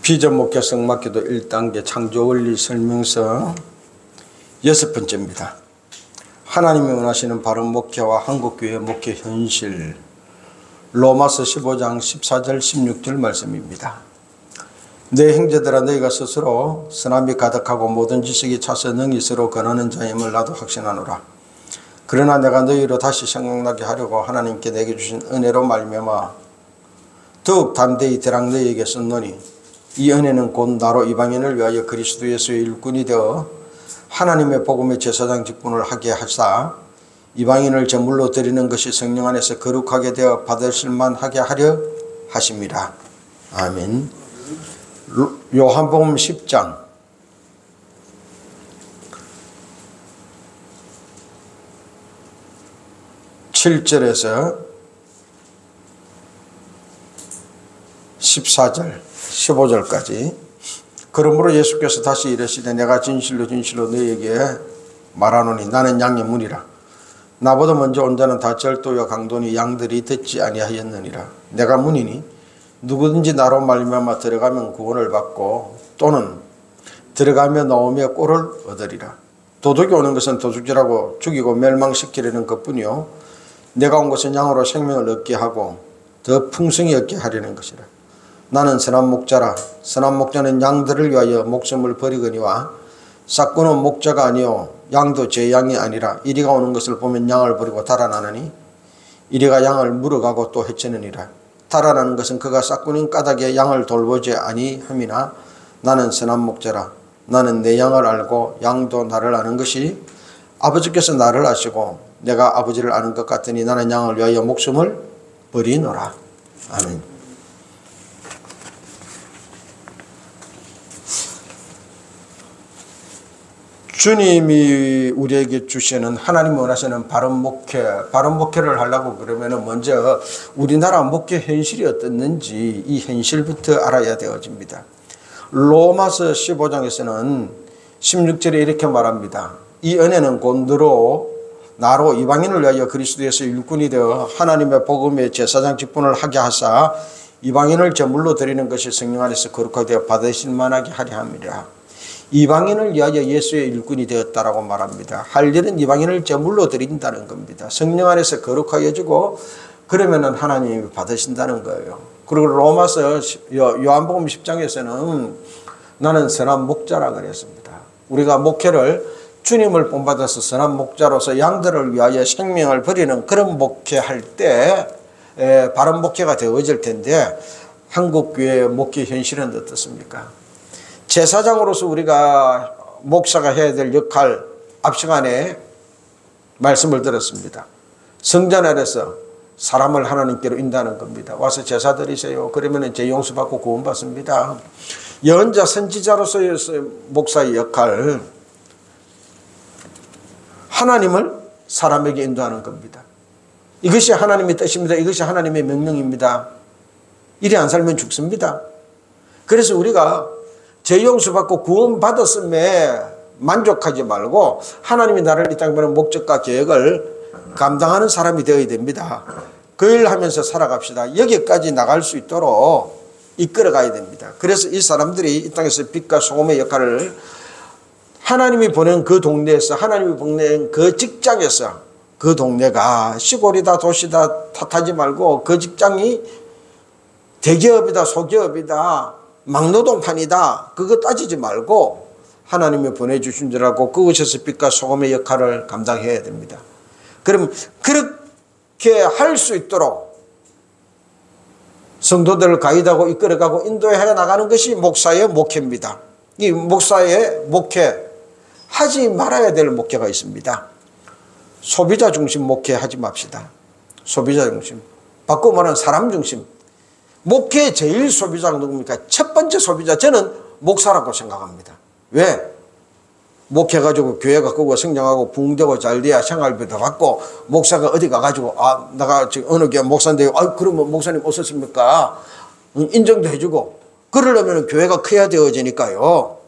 비전 목회 성막기도 1단계 창조원리 설명서 6번째입니다. 하나님이 원하시는 바른 목회와 한국교회 목회 현실, 로마서 15장 14절 16절 말씀입니다. 내 형제들아, 너희가 스스로 선함이 가득하고 모든 지식이 차서 능히 서로 권하는 자임을 나도 확신하노라. 그러나 내가 너희로 다시 생각나게 하려고 하나님께 내게 주신 은혜로 말미암아 더욱 담대히 대랑 너희에게 썼노니, 이 은혜는 곧 나로 이방인을 위하여 그리스도 예수의 일꾼이 되어 하나님의 복음의 제사장 직분을 하게 하사 이방인을 제물로 드리는 것이 성령 안에서 거룩하게 되어 받으실 만하게 하려 하심이라. 아멘. 요한복음 10장 7절에서 14절 15절까지. 그러므로 예수께서 다시 이르시되 내가 진실로 진실로 너희에게 말하노니 나는 양의 문이라. 나보다 먼저 온 자는 다 절도요 강도니 양들이 듣지 아니하였느니라. 내가 문이니 누구든지 나로 말미암아 들어가면 구원을 받고 또는 들어가며 나오며 꼴을 얻으리라. 도둑이 오는 것은 도둑질하고 죽이고 멸망시키려는 것뿐이요 내가 온 것은 양으로 생명을 얻게 하고 더 풍성히 얻게 하려는 것이라. 나는 선한 목자라. 선한 목자는 양들을 위하여 목숨을 버리거니와 싹구는 목자가 아니요 양도 제 양이 아니라 이리가 오는 것을 보면 양을 버리고 달아나느니 이리가 양을 물어가고 또 해치느니라. 달아나는 것은 그가 싹구는 까닭에 양을 돌보지 아니함이나 나는 선한 목자라. 나는 내 양을 알고 양도 나를 아는 것이 아버지께서 나를 아시고 내가 아버지를 아는 것 같으니 나는 양을 위하여 목숨을 버리노라. 아멘. 주님이 우리에게 주시는, 하나님이 원하시는 바른 목회를 하려고 그러면 먼저 우리나라 목회 현실이 어떻는지 이 현실부터 알아야 되어집니다. 로마서 15장에서는 16절에 이렇게 말합니다. 이 은혜는 곧 나로 이방인을 위하여 그리스도에서 일꾼이 되어 하나님의 복음의 제사장 직분을 하게 하사 이방인을 제물로 드리는 것이 성령 안에서 거룩하게 되어 받으실 만하게 하려 함이라. 이방인을 위하여 예수의 일꾼이 되었다라고 말합니다. 할 일은 이방인을 제물로 드린다는 겁니다. 성령 안에서 거룩하게 해주고 그러면은 하나님이 받으신다는 거예요. 그리고 로마서 요한복음 10장에서는 나는 선한 목자라 그랬습니다. 우리가 목회를 주님을 본받아서 선한 목자로서 양들을 위하여 생명을 버리는 그런 목회할 때 바른 목회가 되어질 텐데, 한국교회의 목회 현실은 어떻습니까? 제사장으로서 우리가 목사가 해야 될 역할, 앞 시간에 말씀을 들었습니다. 성전 안에서 사람을 하나님께로 인도하는 겁니다. 와서 제사 드리세요. 그러면 죄 용서받고 구원받습니다. 예언자 선지자로서의 목사의 역할, 하나님을 사람에게 인도하는 겁니다. 이것이 하나님의 뜻입니다. 이것이 하나님의 명령입니다. 이리 안 살면 죽습니다. 그래서 우리가 죄 용서받고 구원받았음에 만족하지 말고 하나님이 나를 이 땅에 보낸 목적과 계획을 감당하는 사람이 되어야 됩니다. 그 일 하면서 살아갑시다. 여기까지 나갈 수 있도록 이끌어가야 됩니다. 그래서 이 사람들이 이 땅에서 빛과 소금의 역할을 하나님이 보낸 그 동네에서, 하나님이 보낸 그 직장에서, 그 동네가 시골이다 도시다 탓하지 말고 그 직장이 대기업이다 소기업이다 막노동판이다 그거 따지지 말고 하나님이 보내주신 줄 알고 그곳에서 빛과 소금의 역할을 감당해야 됩니다. 그럼 그렇게 할 수 있도록 성도들을 가이드하고 이끌어가고 인도해 나가는 것이 목사의 목회입니다. 이 목사의 목회, 하지 말아야 될 목회가 있습니다. 소비자 중심 목회 하지 맙시다. 소비자 중심. 바꿔 말하면 사람 중심. 목회의 제일 소비자가 누굽니까? 첫 번째 소비자, 저는 목사라고 생각합니다. 왜? 목회가지고 교회가 크고 성장하고 붕대고 잘 돼야 생활비도 받고, 목사가 어디 가가지고 내가 지금 어느 교회 목사인데 그러면 목사님 어떻습니까? 인정도 해주고 그러려면 교회가 커야 되어지니까요.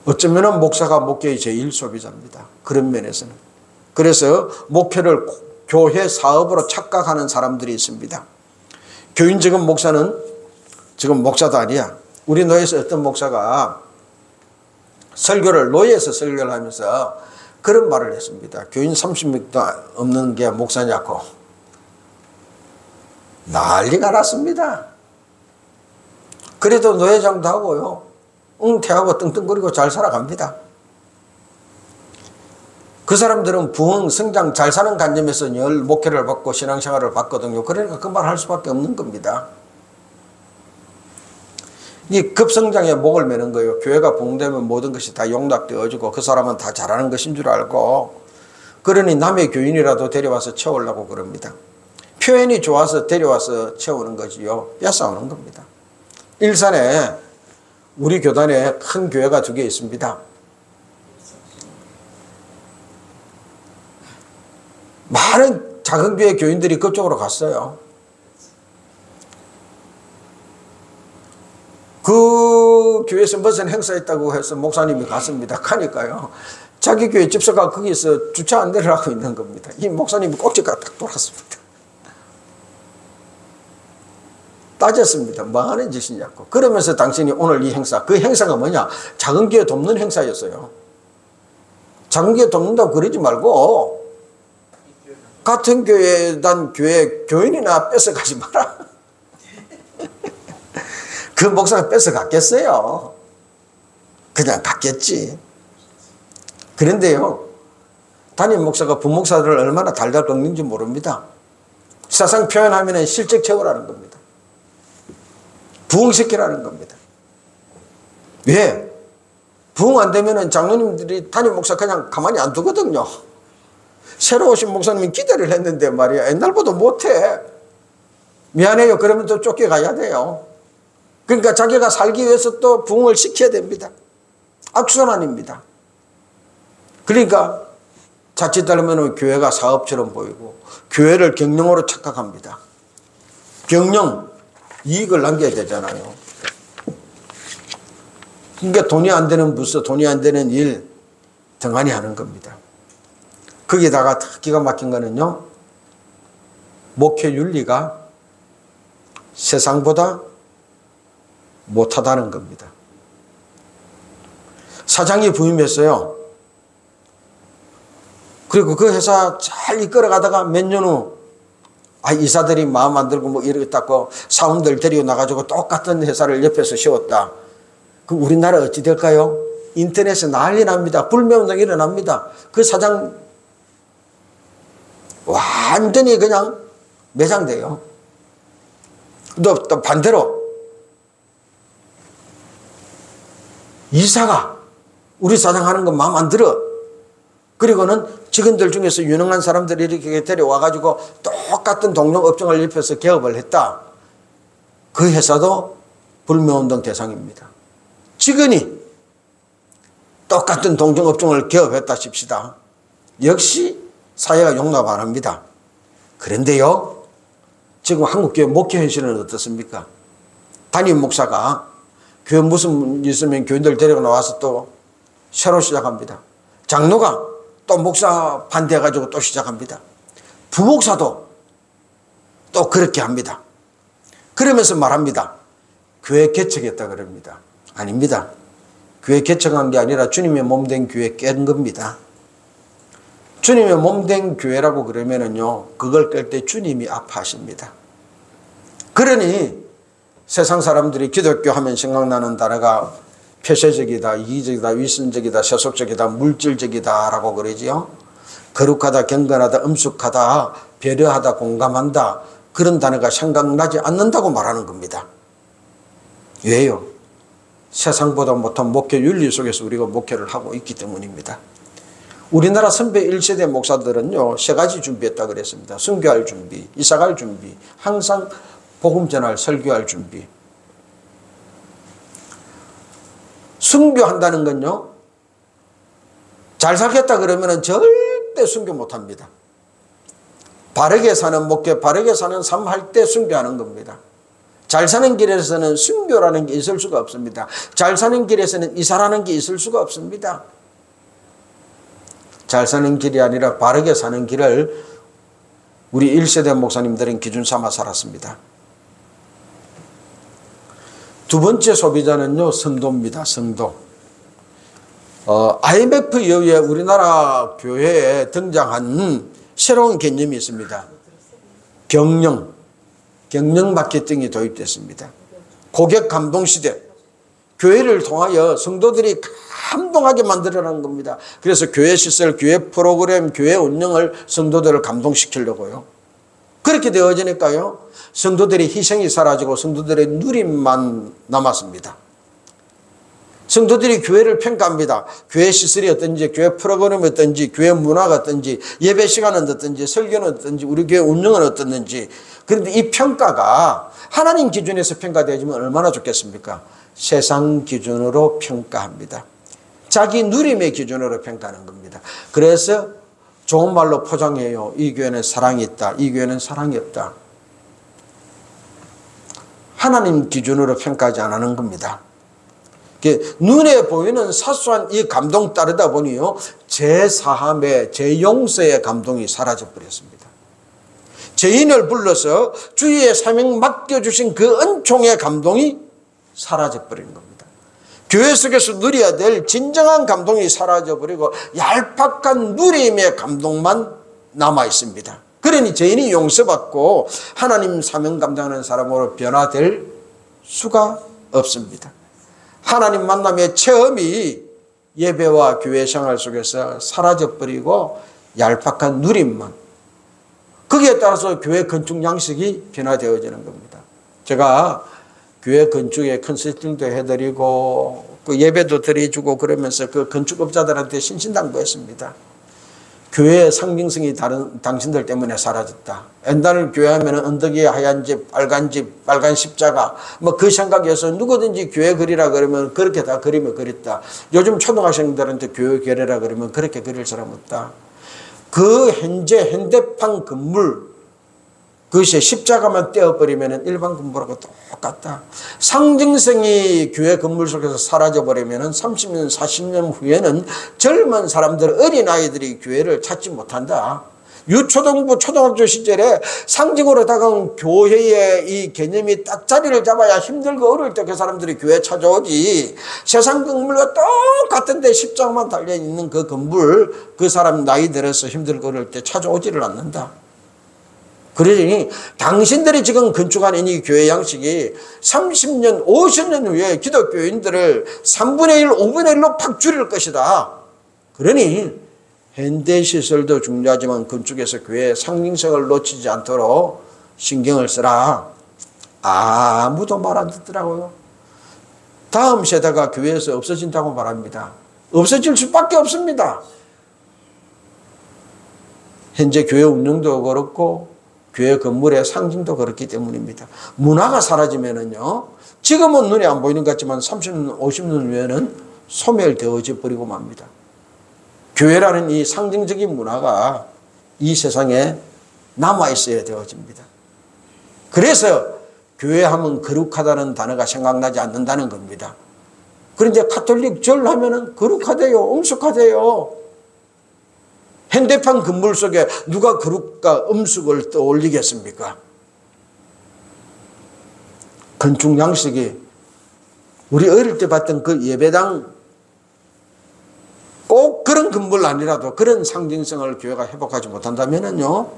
어쩌면 목사가 목회의 제일 소비자입니다. 그런 면에서는. 그래서 목회를 교회 사업으로 착각하는 사람들이 있습니다. 교인적인 목사는 지금 목사도 아니야. 우리 노예에서 어떤 목사가 설교를 노예에서 설교를 하면서 그런 말을 했습니다. 교인 30명도 없는 게 목사냐고. 난리가 났습니다. 그래도 노예장도 하고요. 웅태하고 떵떵거리고 잘 살아갑니다. 그 사람들은 부흥, 성장, 잘 사는 관념에서 늘 목회를 받고 신앙생활을 받거든요. 그러니까 그 말 할 수밖에 없는 겁니다. 이 급성장에 목을 매는 거예요. 교회가 부흥되면 모든 것이 다 용납되어지고 그 사람은 다 잘하는 것인 줄 알고, 그러니 남의 교인이라도 데려와서 채우려고 그럽니다. 표현이 좋아서 데려와서 채우는 거지요. 뺏어오는 겁니다. 일산에 우리 교단에 큰 교회가 2개 있습니다. 많은 작은 교회 교인들이 그쪽으로 갔어요. 그 교회에서 무슨 행사 있다고 해서 목사님이 갔습니다. 가니까요, 자기 교회 집사가 거기서 주차 안내를 하고 있는 겁니다. 이 목사님이 꼭지가 딱 돌았습니다. 따졌습니다. 뭐 하는 짓이냐고. 그러면서 당신이 오늘 이 행사, 그 행사가 뭐냐? 작은 교회 돕는 행사였어요. 작은 교회 돕는다고 그러지 말고 같은 교회 단 교회 교인이나 뺏어가지 마라. 그 목사가 뺏어갔겠어요? 그냥 갔겠지. 그런데요, 담임 목사가 부목사들을 얼마나 달달 꺾는지 모릅니다. 사상 표현하면 실적 채우라는 겁니다. 부흥시키라는 겁니다. 왜? 부흥 안 되면 장로님들이 담임 목사 그냥 가만히 안 두거든요. 새로 오신 목사님이 기대를 했는데 말이야, 옛날보다 못해. 미안해요. 그러면 또 쫓겨가야 돼요. 그러니까 자기가 살기 위해서 또 부흥을 시켜야 됩니다. 악순환입니다. 그러니까 자칫 따르면 교회가 사업처럼 보이고 교회를 경영으로 착각합니다. 경영, 이익을 남겨야 되잖아요. 그러니까 돈이 안 되는 부서, 돈이 안 되는 일 등한히 하는 겁니다. 거기다가 기가 막힌 거는요, 목회 윤리가 세상보다 못하다는 겁니다. 사장이 부임했어요. 그리고 그 회사 잘 이끌어가다가 몇 년 후, 이사들이 마음 안 들고 뭐 이러겠다고 사원들 데리고 나가지고 똑같은 회사를 옆에서 세웠다. 그 우리나라 어찌 될까요? 인터넷에 난리 납니다. 불매운동 일어납니다. 그 사장 완전히 그냥 매장돼요. 또 반대로 이사가 우리 사장 하는 거 마음 안 들어. 그리고는 직원들 중에서 유능한 사람들이 이렇게 데려와가지고 똑같은 동종업종을 입혀서 개업을 했다. 그 회사도 불매운동 대상입니다. 직원이 똑같은 동종업종을 개업했다 칩시다. 역시 사회가 용납 안 합니다. 그런데요, 지금 한국교회 목회 현실은 어떻습니까? 담임 목사가 교회 무슨 일 있으면 교인들 데리고 나와서 또 새로 시작합니다. 장로가 또 목사 반대해가지고 또 시작합니다. 부목사도 또 그렇게 합니다. 그러면서 말합니다. 교회 개척했다 그럽니다. 아닙니다. 교회 개척한 게 아니라 주님의 몸된 교회 깬 겁니다. 주님의 몸된 교회라고 그러면은요, 그걸 깰 때 주님이 아파하십니다. 그러니 세상 사람들이 기독교 하면 생각나는 단어가 폐쇄적이다, 이기적이다, 위선적이다, 세속적이다, 물질적이다 라고 그러지요. 거룩하다, 경건하다, 엄숙하다, 배려하다, 공감한다, 그런 단어가 생각나지 않는다고 말하는 겁니다. 왜요? 세상보다 못한 목회 윤리 속에서 우리가 목회를 하고 있기 때문입니다. 우리나라 선배 1세대 목사들은요, 3가지 준비했다 그랬습니다. 순교할 준비, 이사갈 준비, 항상 복음 전할, 설교할 준비. 순교한다는 건요, 잘 살겠다 그러면 절대 순교 못합니다. 바르게 사는 목회, 바르게 사는 삶 할 때 순교하는 겁니다. 잘 사는 길에서는 순교라는 게 있을 수가 없습니다. 잘 사는 길에서는 이사라는 게 있을 수가 없습니다. 잘 사는 길이 아니라 바르게 사는 길을 우리 1세대 목사님들은 기준 삼아 살았습니다. 두 번째 소비자는요, 성도입니다. 성도. IMF 이후에 우리나라 교회에 등장한 새로운 개념이 있습니다. 경영 마케팅이 도입됐습니다. 고객 감동 시대. 교회를 통하여 성도들이 감동하게 만들어내는 겁니다. 그래서 교회 시설, 교회 프로그램, 교회 운영을 성도들을 감동시키려고요. 그렇게 되어지니까요, 성도들의 희생이 사라지고 성도들의 누림만 남았습니다. 성도들이 교회를 평가합니다. 교회 시설이 어떤지, 교회 프로그램이 어떤지, 교회 문화가 어떤지, 예배 시간은 어떤지, 설교는 어떤지, 우리 교회 운영은 어떻는지. 그런데 이 평가가 하나님 기준에서 평가되어지면 얼마나 좋겠습니까? 세상 기준으로 평가합니다. 자기 누림의 기준으로 평가하는 겁니다. 그래서 좋은 말로 포장해요. 이 교회는 사랑이 있다. 이 교회는 사랑이 없다. 하나님 기준으로 평가하지 않는 겁니다. 눈에 보이는 사소한 이 감동 따르다 보니요, 제 사함의, 제 용서의 감동이 사라져 버렸습니다. 죄인을 불러서 주의 사명 맡겨주신 그 은총의 감동이 사라져 버린 겁니다. 교회 속에서 누려야 될 진정한 감동이 사라져 버리고 얄팍한 누림의 감동만 남아 있습니다. 그러니 죄인이 용서받고 하나님 사명 감당하는 사람으로 변화될 수가 없습니다. 하나님 만남의 체험이 예배와 교회 생활 속에서 사라져버리고 얄팍한 누림만, 거기에 따라서 교회 건축 양식이 변화되어지는 겁니다. 제가 교회 건축에 컨설팅도 해드리고 그 예배도 드려주고 그러면서 그 건축업자들한테 신신당부했습니다. 교회의 상징성이 다른 당신들 때문에 사라졌다. 옛날 교회 하면 언덕 위에 하얀 집, 빨간 십자가, 뭐 그 생각에서 누구든지 교회 그리라 그러면 그렇게 다 그림을 그렸다. 요즘 초등학생들한테 교회 그리라 그러면 그렇게 그릴 사람 없다. 그 현대판 건물, 그것이 십자가만 떼어버리면 일반 건물하고 똑같다. 상징성이 교회 건물 속에서 사라져버리면 30년, 40년 후에는 젊은 사람들, 어린아이들이 교회를 찾지 못한다. 유초등부, 초등학교 시절에 상징으로 다가온 교회의 이 개념이 딱 자리를 잡아야 힘들고 어려울 때 그 사람들이 교회 찾아오지. 세상 건물과 똑같은데 십자가만 달려있는 그 건물, 그 사람 나이 들어서 힘들고 어려울 때 찾아오지를 않는다. 그러니 당신들이 지금 건축하는 이 교회 양식이 30년, 50년 후에 기독교인들을 3분의 1, 5분의 1로 팍 줄일 것이다. 그러니 현대시설도 중요하지만 건축에서 교회의 상징성을 놓치지 않도록 신경을 쓰라. 아무도 말 안 듣더라고요. 다음 세대가 교회에서 없어진다고 말합니다. 없어질 수밖에 없습니다. 현재 교회 운영도 그렇고 교회 건물의 상징도 그렇기 때문입니다. 문화가 사라지면은요, 지금은 눈에 안 보이는 것 같지만 30년, 50년 후에는 소멸되어져 버리고 맙니다. 교회라는 이 상징적인 문화가 이 세상에 남아있어야 되어집니다. 그래서 교회 하면 거룩하다는 단어가 생각나지 않는다는 겁니다. 그런데 가톨릭 절 하면은 거룩하대요, 엄숙하대요. 현대판 건물 속에 누가 거룩과 엄숙을 떠올리겠습니까? 건축 양식이 우리 어릴 때 봤던 그 예배당, 꼭 그런 건물 아니라도 그런 상징성을 교회가 회복하지 못한다면요,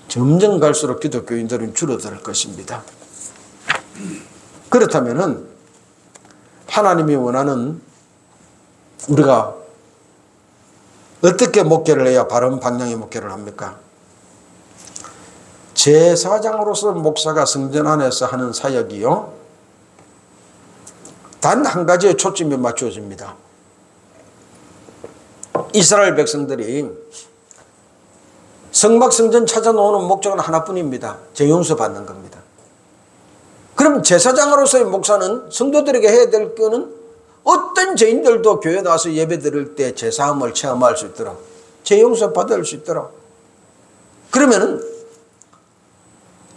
점점 갈수록 기독교인들은 줄어들 것입니다. 그렇다면은 하나님이 원하는 우리가 어떻게 목회를 해야 바른 방향의 목회를 합니까? 제사장으로서 목사가 성전 안에서 하는 사역이요, 단 한 가지에 초점이 맞춰집니다. 이스라엘 백성들이 성막성전 찾아놓는 목적은 하나뿐입니다. 죄 용서 받는 겁니다. 그럼 제사장으로서의 목사는 성도들에게 해야 될 거는 어떤 죄인들도 교회 나와서 예배 드릴 때 제사함을 체험할 수 있도록, 죄 용서 받을 수 있도록. 그러면은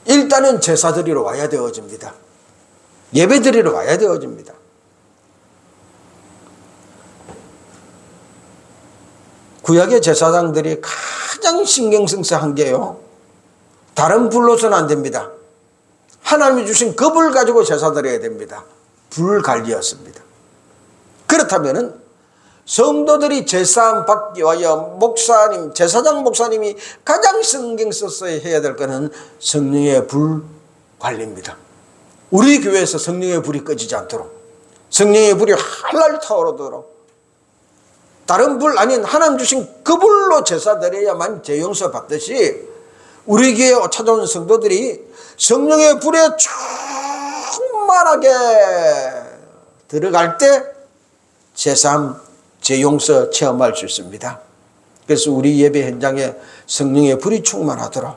일단은 제사 드리러 와야 되어집니다. 예배 드리러 와야 되어집니다. 구약의 제사장들이 가장 신경 써서 한 게요, 다른 불로서는 안 됩니다. 하나님이 주신 그 불 가지고 제사 드려야 됩니다. 불관리였습니다. 그렇다면은 성도들이 제사함 받기 위하여 목사님, 제사장 목사님이 가장 신경 써서 해야 될 것은 성령의 불 관리입니다. 우리 교회에서 성령의 불이 꺼지지 않도록, 성령의 불이 활활 타오르도록, 다른 불 아닌 하나님 주신 그 불로 제사 드려야만 죄 용서 받듯이 우리 교회에 찾아온 성도들이 성령의 불에 충만하게 들어갈 때 제사함, 죄 용서 체험할 수 있습니다. 그래서 우리 예배 현장에 성령의 불이 충만하도록,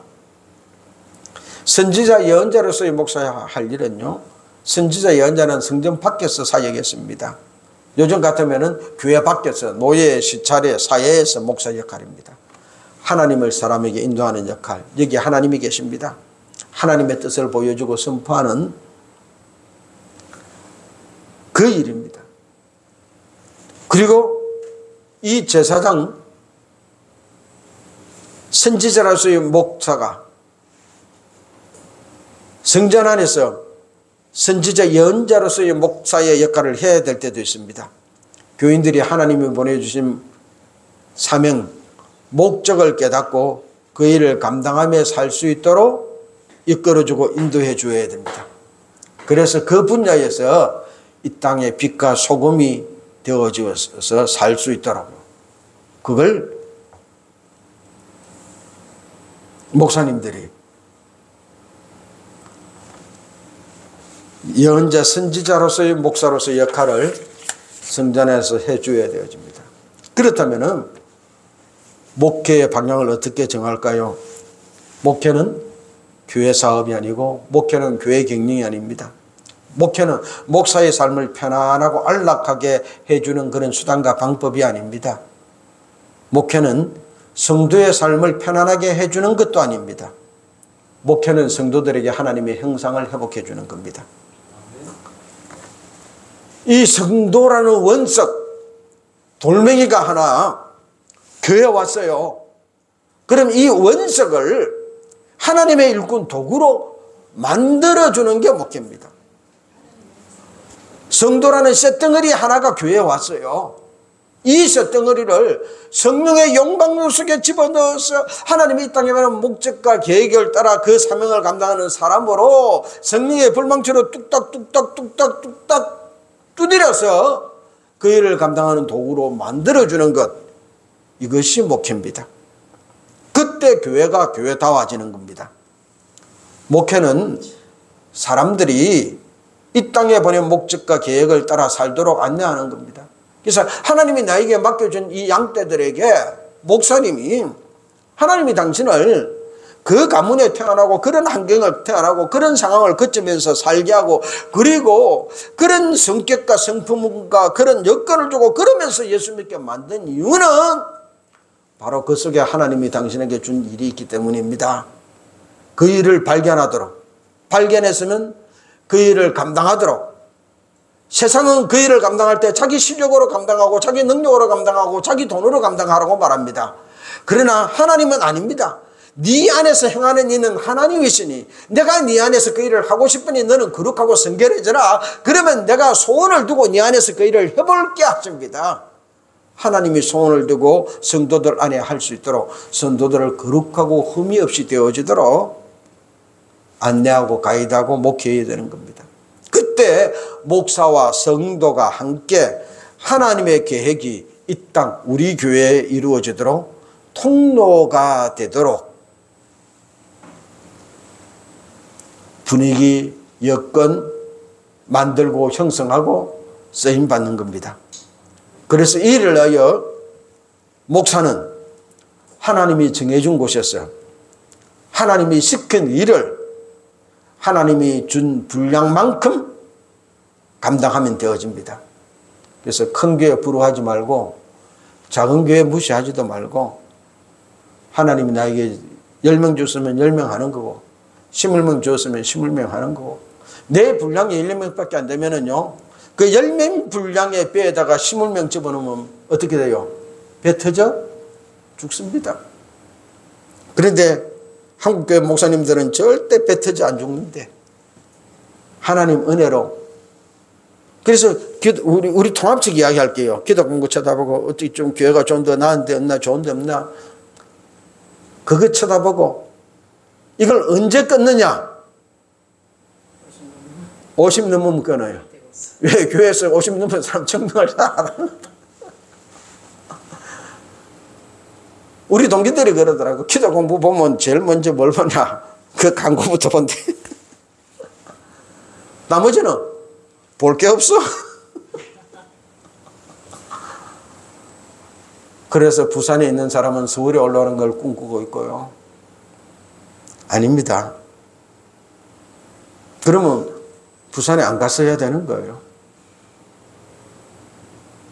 선지자 예언자로서의 목사야 할 일은요, 선지자 예언자는 성전 밖에서 사역했습니다. 요즘 같으면은 교회 밖에서 노예 시찰에 사회에서 목사 역할입니다. 하나님을 사람에게 인도하는 역할, 여기 하나님이 계십니다. 하나님의 뜻을 보여주고 선포하는 그 일입니다. 그리고 이 제사장, 선지자로서의 목사가 성전 안에서 선지자 예언자로서의 목사의 역할을 해야 될 때도 있습니다. 교인들이 하나님이 보내주신 사명, 목적을 깨닫고 그 일을 감당하며 살 수 있도록 이끌어주고 인도해 줘야 됩니다. 그래서 그 분야에서 이 땅에 빛과 소금이 되어져서 살 수 있도록, 그걸 목사님들이 예언자 선지자로서의 목사로서의 역할을 성전에서 해줘야 되어집니다. 그렇다면 목회의 방향을 어떻게 정할까요? 목회는 교회 사업이 아니고 목회는 교회 경영이 아닙니다. 목회는 목사의 삶을 편안하고 안락하게 해주는 그런 수단과 방법이 아닙니다. 목회는 성도의 삶을 편안하게 해주는 것도 아닙니다. 목회는 성도들에게 하나님의 형상을 회복해 주는 겁니다. 이 성도라는 원석, 돌멩이가 하나 교회에 왔어요. 그럼 이 원석을 하나님의 일꾼 도구로 만들어주는 게 목회입니다. 성도라는 쇳덩어리 하나가 교회에 왔어요. 이 쇳덩어리를 성령의 용광로 속에 집어넣어서 하나님이 이 땅에 관한 목적과 계획을 따라 그 사명을 감당하는 사람으로 성령의 불망치로 뚝딱 두드려서 그 일을 감당하는 도구로 만들어주는 것, 이것이 목회입니다. 그때 교회가 교회다워지는 겁니다. 목회는 사람들이 이 땅에 보낸 목적과 계획을 따라 살도록 안내하는 겁니다. 그래서 하나님이 나에게 맡겨준 이 양떼들에게 목사님이, 하나님이 당신을 그 가문에 태어나고 그런 환경을 태어나고 그런 상황을 거치면서 살게 하고, 그리고 그런 성격과 성품과 그런 여건을 주고 그러면서 예수 믿게 만든 이유는 바로 그 속에 하나님이 당신에게 준 일이 있기 때문입니다. 그 일을 발견하도록, 발견했으면 그 일을 감당하도록. 세상은 그 일을 감당할 때 자기 실력으로 감당하고 자기 능력으로 감당하고 자기 돈으로 감당하라고 말합니다. 그러나 하나님은 아닙니다. 네 안에서 행하는 이는 하나님이시니 내가 네 안에서 그 일을 하고 싶으니 너는 거룩하고 성결해져라. 그러면 내가 소원을 두고 네 안에서 그 일을 해볼게 하십니다. 하나님이 소원을 두고 성도들 안에 할 수 있도록, 성도들을 거룩하고 흠이 없이 되어지도록 안내하고 가이드하고 목회해야 되는 겁니다. 그때 목사와 성도가 함께 하나님의 계획이 이 땅 우리 교회에 이루어지도록 통로가 되도록 분위기, 여건 만들고 형성하고 쓰임받는 겁니다. 그래서 이 일을 위하여 목사는 하나님이 정해준 곳에서 하나님이 시킨 일을 하나님이 준 분량만큼 감당하면 되어집니다. 그래서 큰 교회 부러워하지 말고 작은 교회 무시하지도 말고, 하나님이 나에게 10명 줬으면 10명 하는 거고 20명 줬으면 20명 하는 거고, 내 분량이 1명밖에 안 되면은요, 그 10명 분량의 배에다가 20명 집어넣으면 어떻게 돼요? 배 터져 죽습니다. 그런데 한국교회 목사님들은 절대 배 터져 안 죽는데, 하나님 은혜로. 그래서 우리 통합적 이야기 할게요. 기도 공부 쳐다보고 어떻게 좀 교회가 좀 더 나은 데 없나 좋은 데 없나 그거 쳐다보고 이걸 언제 끊느냐? 50 넘으면 끊어요. 왜? 교회에서 50 넘은 사람 증명을 잘 안 합니다. 우리 동기들이 그러더라고. 기도 공부 보면 제일 먼저 뭘 보냐? 그 광고부터 본대. 나머지는 볼 게 없어. 그래서 부산에 있는 사람은 서울에 올라오는 걸 꿈꾸고 있고요. 아닙니다. 그러면 부산에 안 갔어야 되는 거예요.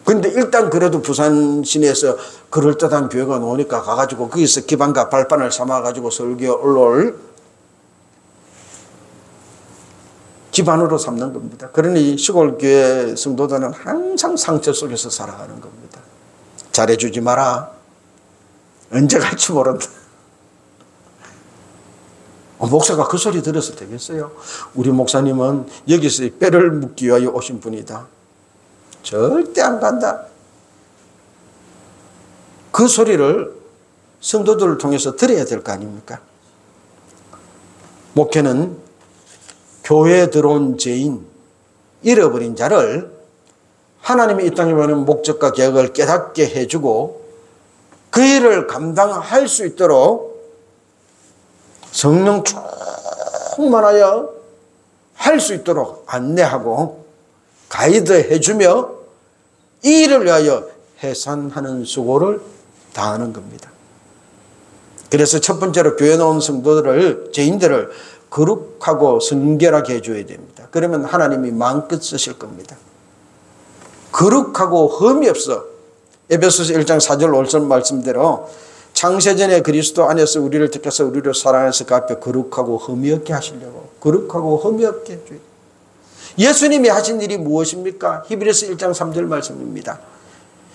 근데 일단 그래도 부산 시내에서 그럴듯한 교회가 나오니까 가가지고 거기서 기반과 발판을 삼아가지고 설교 올라올 기반으로 삼는 겁니다. 그러니 시골 교회 성도들은 항상 상처 속에서 살아가는 겁니다. 잘해주지 마라. 언제 갈지 모른다. 목사가 그 소리 들어서 되겠어요? 우리 목사님은 여기서 뼈를 묻기 위하여 오신 분이다. 절대 안 간다. 그 소리를 성도들을 통해서 들어야 될 거 아닙니까? 목회는 교회에 들어온 죄인, 잃어버린 자를 하나님이 이 땅에 보내는 목적과 계획을 깨닫게 해주고 그 일을 감당할 수 있도록 성령 충만하여 할 수 있도록 안내하고 가이드 해주며 이 일을 위하여 해산하는 수고를 다하는 겁니다. 그래서 첫 번째로 교회 나온 성도들을, 죄인들을 거룩하고 성결하게 해줘야 됩니다. 그러면 하나님이 마음껏 쓰실 겁니다. 거룩하고 흠이 없어. 에베소서 1장 4절 5절 말씀대로 창세전에 그리스도 안에서 우리를 택해서 우리를 사랑해서 그 앞에 거룩하고 흠이 없게 하시려고. 거룩하고 흠이 없게 해줘야 돼요. 예수님이 하신 일이 무엇입니까? 히브리서 1장 3절 말씀입니다.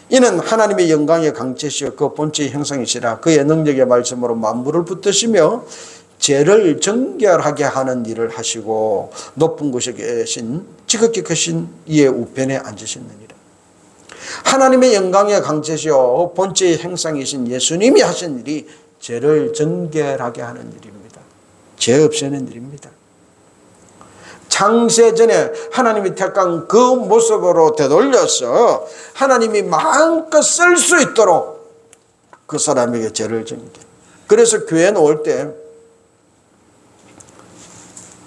이는 하나님의 영광의 강체시여 그 본체의 형상이시라 그의 능력의 말씀으로 만물을 붙드시며 죄를 정결하게 하는 일을 하시고 높은 곳에 계신 지극히 크신 이의 우편에 앉으셨느니라. 하나님의 영광의 강체시여 본체의 형상이신 예수님이 하신 일이 죄를 정결하게 하는 일입니다. 죄 없애는 일입니다. 창세전에 하나님이 택한 그 모습으로 되돌려서 하나님이 마음껏 쓸 수 있도록 그 사람에게 죄를 정결. 그래서 교회 나올 때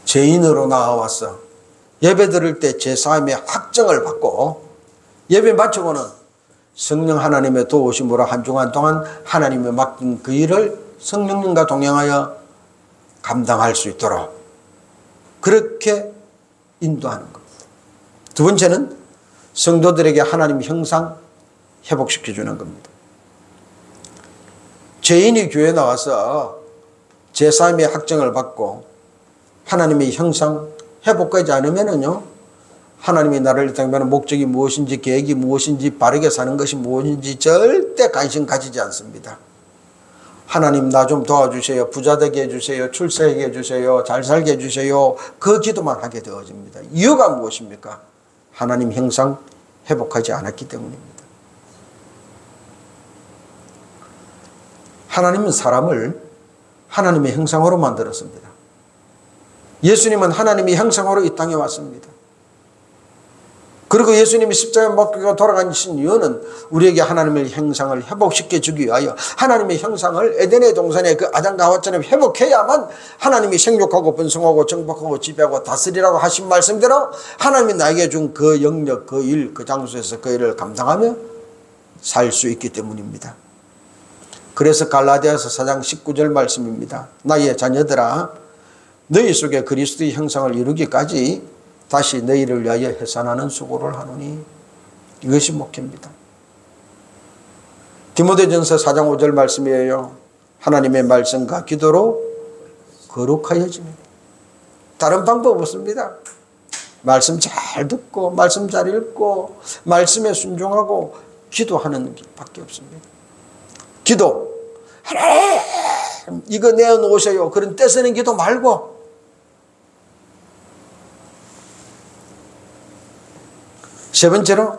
죄인으로 나와서 예배 드릴 때 제사함의 확정을 받고 예배 마치고는 성령 하나님의 도우심으로 한 주간 동안 하나님이 맡긴 그 일을 성령님과 동행하여 감당할 수 있도록 그렇게 인도하는 겁니다. 두 번째는 성도들에게 하나님 형상 회복시켜주는 겁니다. 죄인이 교회에 나와서 제사함의 확정을 받고 하나님의 형상 회복하지 않으면은요, 하나님이 나를 이 땅에 보내는 목적이 무엇인지, 계획이 무엇인지, 바르게 사는 것이 무엇인지 절대 관심 가지지 않습니다. 하나님 나 좀 도와주세요. 부자 되게 해주세요. 출세하게 해주세요. 잘 살게 해주세요. 그 기도만 하게 되어집니다. 이유가 무엇입니까? 하나님 형상 회복하지 않았기 때문입니다. 하나님은 사람을 하나님의 형상으로 만들었습니다. 예수님은 하나님의 형상으로 이 땅에 왔습니다. 그리고 예수님이 십자가에 못 박혀 돌아가신 이유는 우리에게 하나님의 형상을 회복시켜 주기 위하여 하나님의 형상을 에덴의 동산의 그 아담과 하와처럼 회복해야만 하나님이 생육하고 번성하고 정복하고 지배하고 다스리라고 하신 말씀대로 하나님이 나에게 준 그 영역, 그 일, 그 장소에서 그 일을 감당하며 살 수 있기 때문입니다. 그래서 갈라디아서 4장 19절 말씀입니다. 나의 자녀들아 너희 속에 그리스도의 형상을 이루기까지 다시 너희를 위하여 해산하는 수고를 하노니 이것이 목회입니다. 디모데전서 4장 5절 말씀이에요. 하나님의 말씀과 기도로 거룩하여지면 다른 방법 없습니다. 말씀 잘 듣고 말씀 잘 읽고 말씀에 순종하고 기도하는 길밖에 없습니다. 기도 하나님 이거 내어놓으세요. 그런 떼쓰는 기도 말고 세 번째로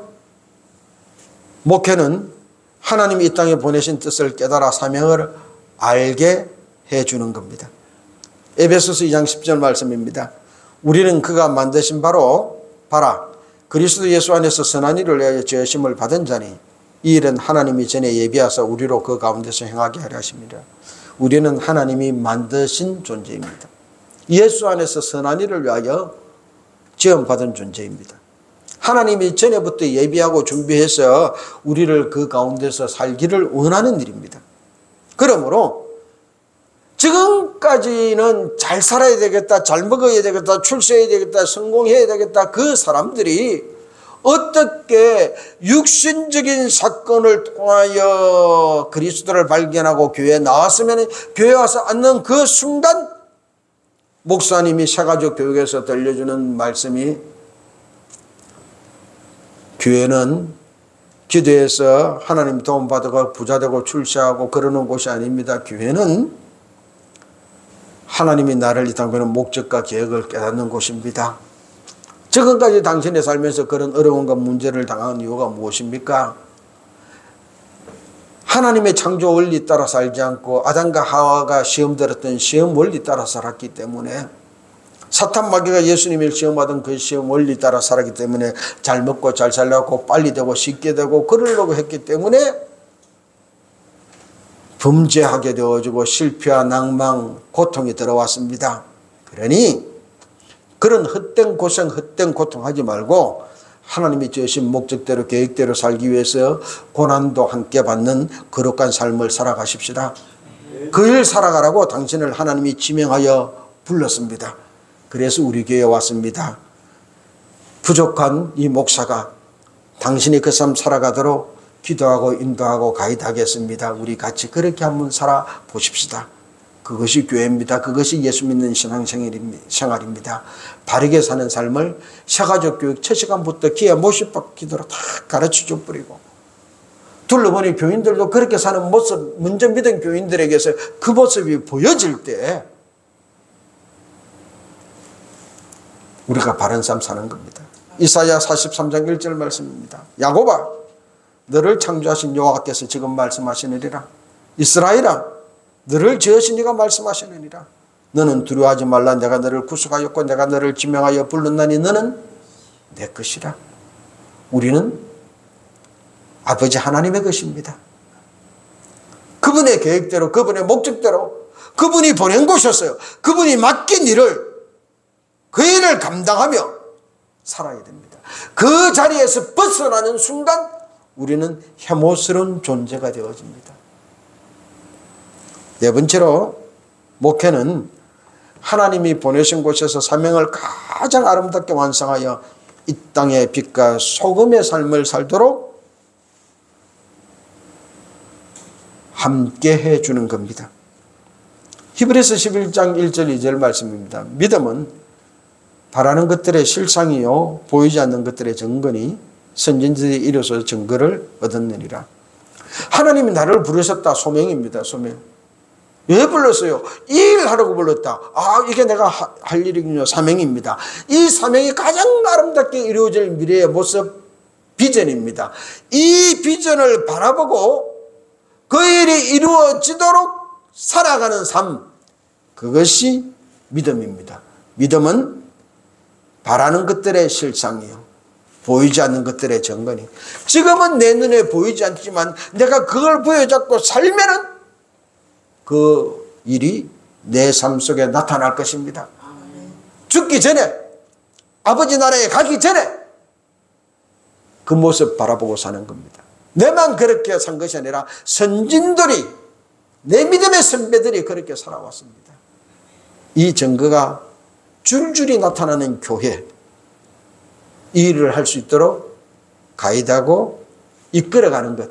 목회는 하나님이 이 땅에 보내신 뜻을 깨달아 사명을 알게 해주는 겁니다. 에베소서 2장 10절 말씀입니다. 우리는 그가 만드신 바로 봐라 그리스도 예수 안에서 선한 일을 위하여 지으심을 받은 자니 이 일은 하나님이 전에 예비하사 우리로 그 가운데서 행하게 하려 하십니다. 우리는 하나님이 만드신 존재입니다. 예수 안에서 선한 일을 위하여 지음받은 존재입니다. 하나님이 전에부터 예비하고 준비해서 우리를 그 가운데서 살기를 원하는 일입니다. 그러므로 지금까지는 잘 살아야 되겠다, 잘 먹어야 되겠다, 출세해야 되겠다, 성공해야 되겠다 그 사람들이 어떻게 육신적인 사건을 통하여 그리스도를 발견하고 교회에 나왔으면 교회에 와서 앉는 그 순간 목사님이 새가족 교육에서 들려주는 말씀이 교회는 기도해서 하나님 도움 받아가 부자되고 출세하고 그러는 곳이 아닙니다. 교회는 하나님이 나를 이 땅에 목적과 계획을 깨닫는 곳입니다. 지금까지 당신이 살면서 그런 어려움과 문제를 당한 이유가 무엇입니까? 하나님의 창조 원리 따라 살지 않고 아담과 하와가 시험 들었던 시험 원리 따라 살았기 때문에 사탄 마귀가 예수님을 시험하던 그 시험 원리 따라 살았기 때문에 잘 먹고 잘 살려고 빨리 되고 쉽게 되고 그러려고 했기 때문에 범죄하게 되어지고 실패와 낭망, 고통이 들어왔습니다. 그러니 그런 헛된 고생, 헛된 고통하지 말고 하나님이 주신 목적대로 계획대로 살기 위해서 고난도 함께 받는 거룩한 삶을 살아가십시다. 그 일 살아가라고 당신을 하나님이 지명하여 불렀습니다. 그래서 우리 교회에 왔습니다. 부족한 이 목사가 당신이 그 삶 살아가도록 기도하고 인도하고 가이드하겠습니다. 우리 같이 그렇게 한번 살아보십시다. 그것이 교회입니다. 그것이 예수 믿는 신앙생활입니다. 바르게 사는 삶을 새가족 교육 첫 시간부터 기회 모십받기도록 다 가르쳐줘 버리고 둘러보니 교인들도 그렇게 사는 모습, 먼저 믿은 교인들에게서 그 모습이 보여질 때 우리가 바른 삶 사는 겁니다. 이사야 43장 1절 말씀입니다. 야곱아 너를 창조하신 여호와께서 지금 말씀하시느니라. 이스라엘아 너를 지으신 이가 말씀하시느니라. 너는 두려워하지 말라. 내가 너를 구속하였고 내가 너를 지명하여 불렀나니 너는 내 것이라. 우리는 아버지 하나님의 것입니다. 그분의 계획대로 그분의 목적대로 그분이 보낸 곳이었어요. 그분이 맡긴 일을 그 일을 감당하며 살아야 됩니다. 그 자리에서 벗어나는 순간 우리는 혐오스러운 존재가 되어집니다. 네 번째로 목회는 하나님이 보내신 곳에서 사명을 가장 아름답게 완성하여 이 땅의 빛과 소금의 삶을 살도록 함께 해주는 겁니다. 히브리서 11장 1절 2절 말씀입니다. 믿음은 바라는 것들의 실상이요 보이지 않는 것들의 증거니 선진들이 이로써 증거를 얻었느니라. 하나님이 나를 부르셨다. 소명입니다. 소명. 왜 불렀어요? 이 일 하라고 불렀다. 아 이게 내가 할 일이군요. 사명입니다. 이 사명이 가장 아름답게 이루어질 미래의 모습 비전입니다. 이 비전을 바라보고 그 일이 이루어지도록 살아가는 삶, 그것이 믿음입니다. 믿음은 바라는 것들의 실상이요 보이지 않는 것들의 증거니 지금은 내 눈에 보이지 않지만 내가 그걸 보여잡고 살면은 그 일이 내 삶 속에 나타날 것입니다. 죽기 전에 아버지 나라에 가기 전에 그 모습 바라보고 사는 겁니다. 내만 그렇게 산 것이 아니라 선진들이 내 믿음의 선배들이 그렇게 살아왔습니다. 이 증거가 줄줄이 나타나는 교회 이 일을 할 수 있도록 가이드하고 이끌어가는 것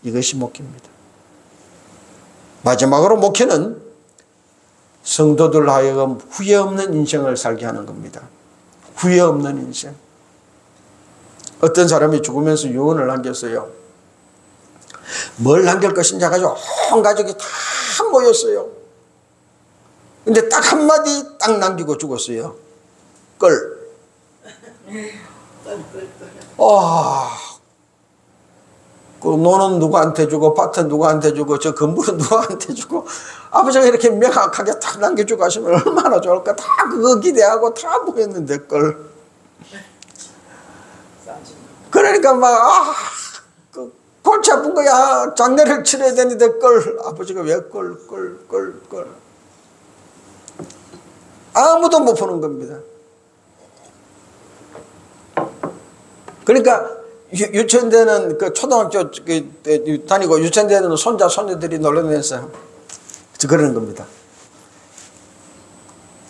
이것이 목회입니다. 마지막으로 목회는 성도들 하여금 후회 없는 인생을 살게 하는 겁니다. 후회 없는 인생. 어떤 사람이 죽으면서 유언을 남겼어요. 뭘 남길 것인지 해가지고 온 가족이 다 모였어요. 근데 딱 한마디 딱 남기고 죽었어요. 끌. 그 노는 누구한테 주고 밭은 누구한테 주고 저 건물은 누구한테 주고 아버지가 이렇게 명확하게 딱 남겨주고 하시면 얼마나 좋을까. 다 그거 기대하고 다 모였는데 걸. 그러니까 그 골치 아픈 거야. 장례를 치러야 되는데 걸. 아버지가 왜 걸. 아무도 못 보는 겁니다. 그러니까 유치원대는 그 초등학교 다니고 유치원대는 손자 손녀들이 놀러다녔어요. 그러는 겁니다.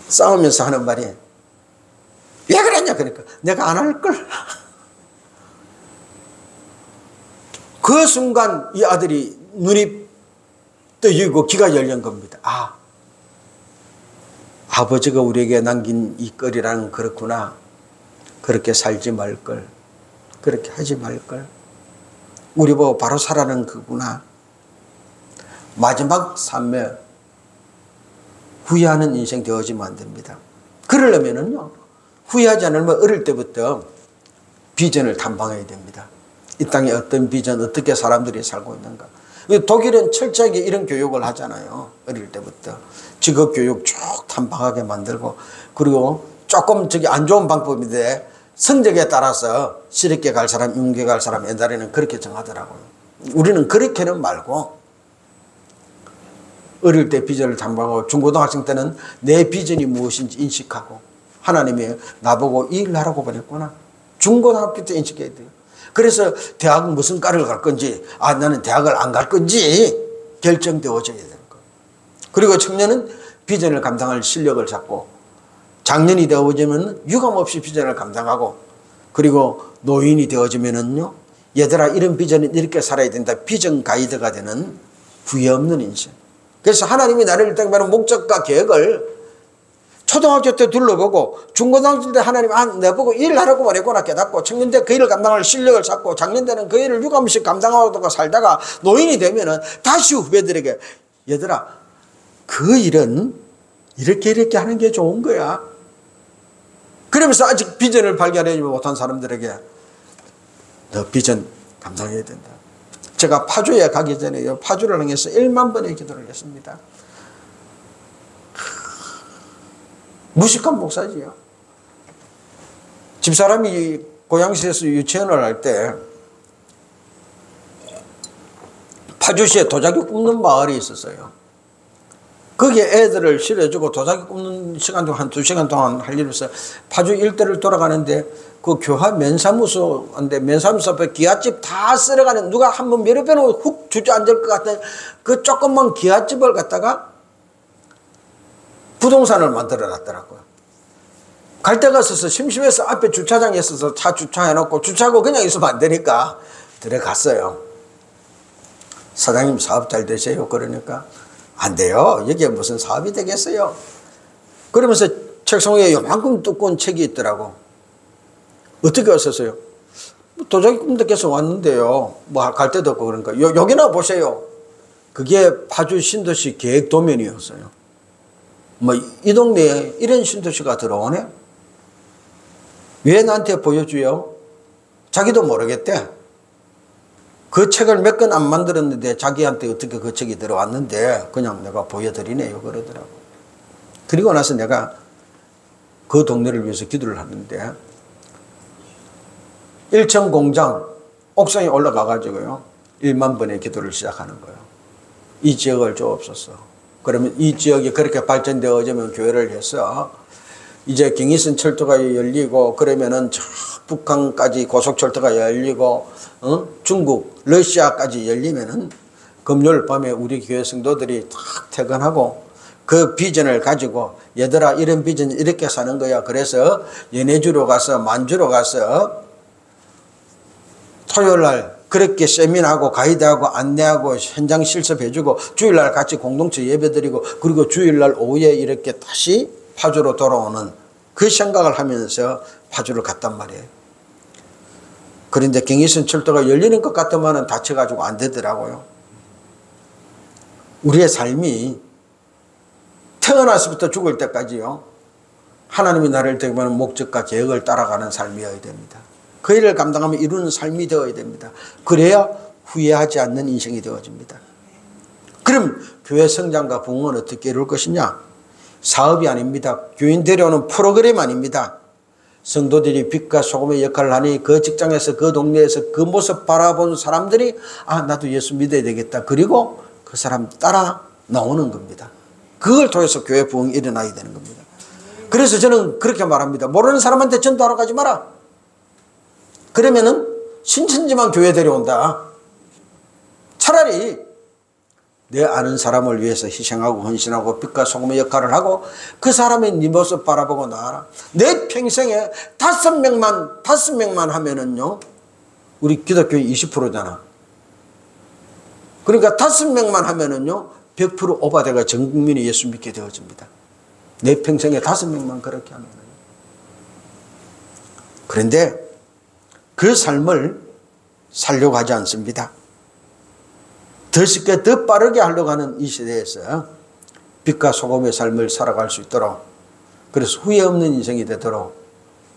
싸우면서 하는 말이 왜 그랬냐 그러니까 내가 안 할걸. 그 순간 이 아들이 눈이 뜨이고 귀가 열린 겁니다. 아버지가 우리에게 남긴 이 거리라는 그렇구나. 그렇게 살지 말걸. 그렇게 하지 말걸. 우리 보고 바로 살아는 그구나. 마지막 삶에 후회하는 인생 되어지면 안 됩니다. 그러려면은요, 후회하지 않으면 어릴 때부터 비전을 탐방해야 됩니다. 이 땅에 어떤 비전, 어떻게 사람들이 살고 있는가. 독일은 철저하게 이런 교육을 하잖아요. 어릴 때부터. 직업 교육 쭉 탐방하게 만들고, 그리고 조금 안 좋은 방법인데 성적에 따라서 실업계 갈 사람, 인문계 갈 사람 옛날에는 그렇게 정하더라고요. 우리는 그렇게는 말고 어릴 때 비전을 탐방하고 중고등학생 때는 내 비전이 무엇인지 인식하고 하나님이 나보고 이 일 하라고 보냈구나. 중고등학교 때 인식해야 돼요. 그래서 대학은 무슨 과를 갈 건지 나는 대학을 안 갈 건지 결정되어져야 되는 거예요. 그리고 청년은 비전을 감당할 실력을 잡고 장년이 되어지면 유감없이 비전을 감당하고 그리고 노인이 되어지면은요 얘들아 이런 비전은 이렇게 살아야 된다. 비전 가이드가 되는 후회 없는 인생. 그래서 하나님이 나를 택하는 목적과 계획을 초등학교 때 둘러보고 중고등학교 때 하나님 내보고 일을 하라고 보냈구나 깨닫고 청년 때 그 일을 감당할 실력을 쌓고 장년 때는 그 일을 유감없이 감당하고 살다가 노인이 되면은 다시 후배들에게 얘들아 그 일은 이렇게 하는 게 좋은 거야. 그러면서 아직 비전을 발견하지 못한 사람들에게 너 비전 감당해야 된다. 제가 파주에 가기 전에 파주를 향해서 1만 번의 기도를 했습니다. 무식한 목사지요. 집사람이 고양시에서 유치원을 할 때 파주시에 도자기 굽는 마을이 있었어요. 거기에 애들을 실어주고 도자기 굽는 시간 동안 한 2시간 동안 할 일을 해서 파주 일대를 돌아가는데 그 교화 면사무소인데 면사무소 앞에 기아집 다 쓸어가는 누가 한번 여러 번은 훅 주저앉을 것 같은 그 조그만 기아집을 갖다가 부동산을 만들어 놨더라고요. 갈 데가 없어서 심심해서 앞에 주차장에 있어서 차 주차해놓고 주차하고 그냥 있으면 안 되니까 들어갔어요. 사장님 사업 잘 되세요? 그러니까 안 돼요. 여기에 무슨 사업이 되겠어요? 그러면서 책상 위에 요만큼 두꺼운 책이 있더라고. 어떻게 왔었어요? 도자기 꿈덕해서 왔는데요. 뭐 갈 데도 없고 그러니까 여기나 보세요. 그게 파주 신도시 계획도면이었어요. 뭐 이 동네에 이런 신도시가 들어오네? 왜 나한테 보여줘요? 자기도 모르겠대. 그 책을 몇 권 안 만들었는데 자기한테 어떻게 그 책이 들어왔는데 그냥 내가 보여드리네요 그러더라고. 그리고 나서 내가 그 동네를 위해서 기도를 하는데 1층 공장 옥상에 올라가 가지고요 1만 번의 기도를 시작하는 거예요. 이 지역을 주옵소서. 그러면 이 지역이 그렇게 발전되어지면 교회를 해서 이제 경의선 철도가 열리고 그러면은 저 북한까지 고속철도가 열리고 중국, 러시아까지 열리면은 금요일 밤에 우리 교회 성도들이 탁 퇴근하고 그 비전을 가지고 얘들아 이런 비전 이렇게 사는 거야. 그래서 연해주로 가서 만주로 가서 토요일 날 그렇게 세미나하고 가이드하고 안내하고 현장 실습해주고 주일날 같이 공동체 예배드리고 그리고 주일날 오후에 이렇게 다시 파주로 돌아오는 그 생각을 하면서 파주를 갔단 말이에요. 그런데 경의선 철도가 열리는 것 같으면 다쳐가지고 안 되더라고요. 우리의 삶이 태어나서부터 죽을 때까지요. 하나님이 나를 대하는 목적과 계획을 따라가는 삶이어야 됩니다. 그 일을 감당하며 이루는 삶이 되어야 됩니다. 그래야 후회하지 않는 인생이 되어집니다. 그럼 교회 성장과 부흥은 어떻게 이룰 것이냐? 사업이 아닙니다. 교인 데려오는 프로그램 아닙니다. 성도들이 빛과 소금의 역할을 하니 그 직장에서 그 동네에서 그 모습 바라본 사람들이 아 나도 예수 믿어야 되겠다. 그리고 그 사람 따라 나오는 겁니다. 그걸 통해서 교회 부흥이 일어나야 되는 겁니다. 그래서 저는 그렇게 말합니다. 모르는 사람한테 전도하러 가지 마라. 그러면은 신천지만 교회 데려온다. 차라리 내 아는 사람을 위해서 희생하고 헌신하고 빛과 소금의 역할을 하고 그 사람의 네 모습 바라보고 나와라. 내 평생에 5명만 하면은요 우리 기독교인 20%잖아. 그러니까 5명만 하면은요 100% 오바돼가 전 국민이 예수 믿게 되어집니다. 내 평생에 5명만 그렇게 하면은. 그런데 그 삶을 살려고 하지 않습니다. 더 쉽게 더 빠르게 하려고 하는 이 시대에서 빛과 소금의 삶을 살아갈 수 있도록, 그래서 후회 없는 인생이 되도록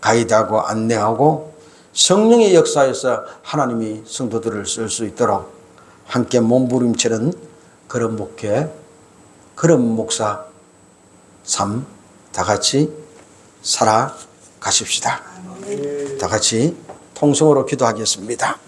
가이드하고 안내하고 성령의 역사에서 하나님이 성도들을 쓸 수 있도록 함께 몸부림치는 그런 목회, 그런 목사 삶 다 같이 살아가십시다. 다 같이 통성으로 기도하겠습니다.